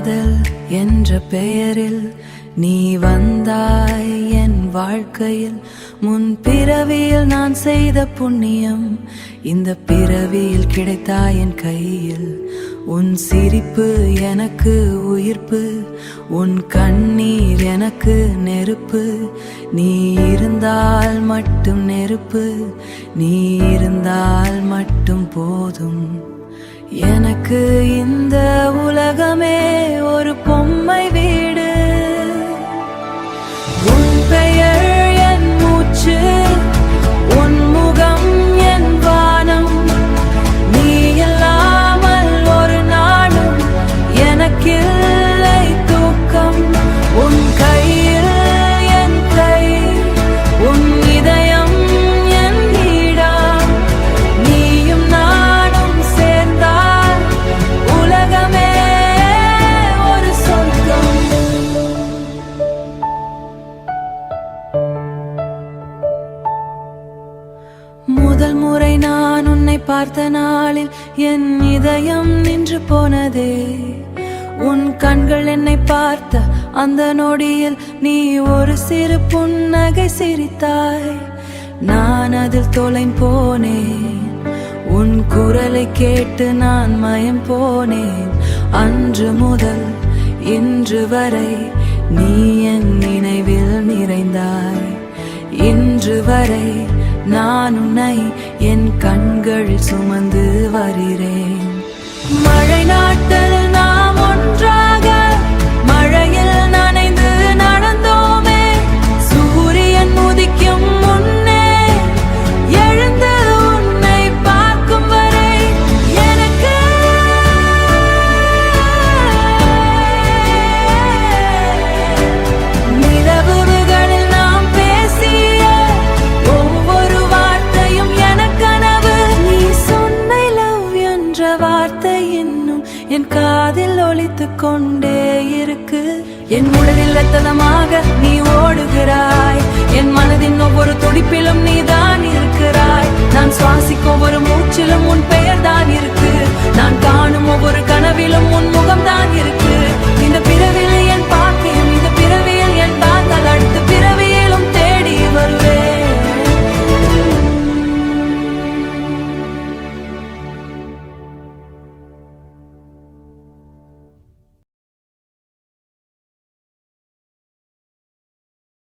காதல் என்ற பெயரில் நீ வந்தாய் என் வாழ்க்கையில். முன் பிறவியில் நான் செய்த புண்ணியம் இந்த பிறவியில் கிடைத்தாய் என் கையில். உன் சிரிப்பு எனக்கு உயிர்ப்பு, உன் கண்ணீர் எனக்கு நெருப்பு. நீ இருந்தால் மட்டும் நெருப்பு, நீ இருந்தால் மட்டும் போதும். எனக்கு இந்த உலகமே ஒரு பொம்மை வீடு. உன் பெயர் என் மூச்சு, உன் முகம் என் வானம். நீ இல்லாமல் ஒரு நாளும் எனக்கில்லை தூக்கம். உன் கையில் என் கை, உன் இதயம் என் வீடாம். நீயும் நானும் சேர்ந்தால் உலகமே ஒரு சொர்க்கம். முதல் முறை நான் உன்னை பார்த்த நாளில் என் இதயம் நின்று போனதே. உன் கண்கள் என்னை பார்த்த அந்த நொடியில் நீ ஒரு சிறு புன்னகை சிரித்தாய். நான் அதில் தொலைந்து போனேன், உன் குரலை கேட்டு நான் மயம் போனேன். அன்று முதல் இன்று வரை நீ என் நினைவில் நிறைந்தாய். இன்று வரை நான் உன்னை என் கண்களில் சுமந்து வருகிறேன். மழை நாட்டில் நாம் ஒன்றாக மழையில் நனைந்து நடந்தோமே. சூரியன் உதிக்கும் முன்னே எழுந்து உன்னை பார்க்கும் வரை எனக்கு நிலவுகளில் நாம் பேசிய ஒவ்வொரு வார்த்தையும் என் கனவு. நீ சொன்ன லவ் என்ற வார்த்தை இன்னும் என் காதில் ஒலித்துக் கொண்டே இருக்கு. என் உடலில் ரத்தனமாக நீ ஓடுகிறாய், என் மனதின் ஒவ்வொரு துடிப்பிலும் நீதான் இருக்கிறாய். நான் சுவாசிக்கும் ஒவ்வொரு மூச்சிலும் உன் பெயர் தான் இருக்கு. நான் காணும் ஒவ்வொரு